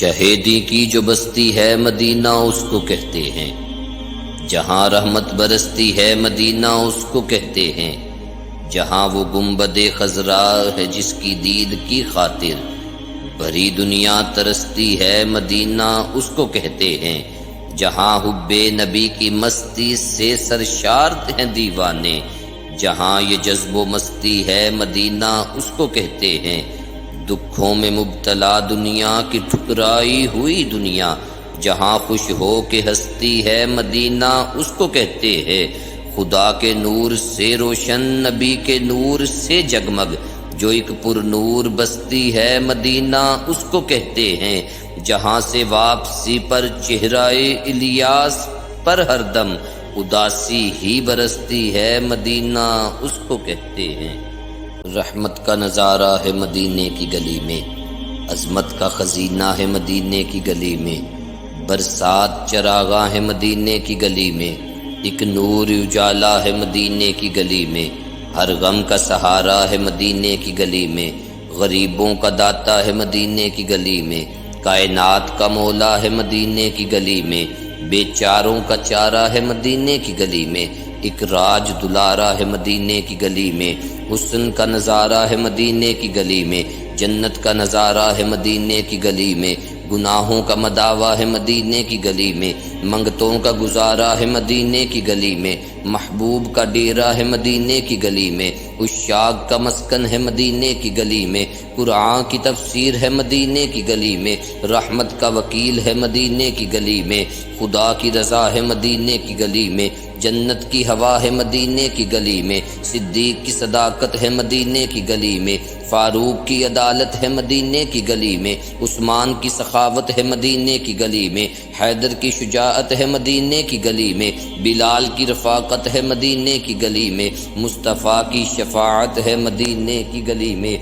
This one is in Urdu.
شہیدی کی جو بستی ہے مدینہ اس کو کہتے ہیں، جہاں رحمت برستی ہے مدینہ اس کو کہتے ہیں، جہاں وہ گنبد خضرا ہے جس کی دید کی خاطر بھری دنیا ترستی ہے مدینہ اس کو کہتے ہیں، جہاں حب نبی کی مستی سے سرشار ہیں دیوانے، جہاں یہ جذب و مستی ہے مدینہ اس کو کہتے ہیں، دکھوں میں مبتلا دنیا کی ٹھکرائی ہوئی دنیا، جہاں خوش ہو کے ہستی ہے مدینہ اس کو کہتے ہیں، خدا کے نور سے روشن نبی کے نور سے جگمگ جو ایک پر نور بستی ہے مدینہ اس کو کہتے ہیں، جہاں سے واپسی پر چہرہ الیاس پر ہر دم اداسی ہی برستی ہے مدینہ اس کو کہتے ہیں۔ رحمت کا نظارہ ہے مدینے کی گلی میں، عظمت کا خزینہ ہے مدینے کی گلی میں، برسات چراغاں ہے مدینے کی گلی میں، ایک نور اجالا ہے مدینے کی گلی میں، ہر غم کا سہارا ہے مدینے کی گلی میں، غریبوں کا داتا ہے مدینے کی گلی میں، کائنات کا مولا ہے مدینے کی گلی میں، بے چاروں کا چارہ ہے مدینے کی گلی میں، ایک راج دلارا ہے مدینے کی گلی میں، حسن کا نظارہ ہے مدینے کی گلی میں، جنت کا نظارہ ہے مدینے کی گلی میں، گناہوں کا مداوا ہے مدینے کی گلی میں، منگتوں کا گزارا ہے مدینے کی گلی میں، محبوب کا ڈیرا ہے مدینے کی گلی میں، عشاق کا مسکن ہے مدینے کی گلی میں، قرآن کی تفسیر ہے مدینے کی گلی میں، رحمت کا وکیل ہے مدینے کی گلی میں، خدا کی رضا ہے مدینے کی گلی میں، جنت کی ہوا ہے مدینے کی گلی میں، صدیق کی صداقت ہے مدینے کی گلی میں، فاروق کی عدالت ہے مدینے کی گلی میں، عثمان کی سخاوت ہے مدینے کی گلی میں، حیدر کی شجاعت ہے مدینے کی گلی میں، بلال کی رفاقت ہے مدینے کی گلی میں، مصطفیٰ کی شفاعت ہے مدینے کی گلی میں۔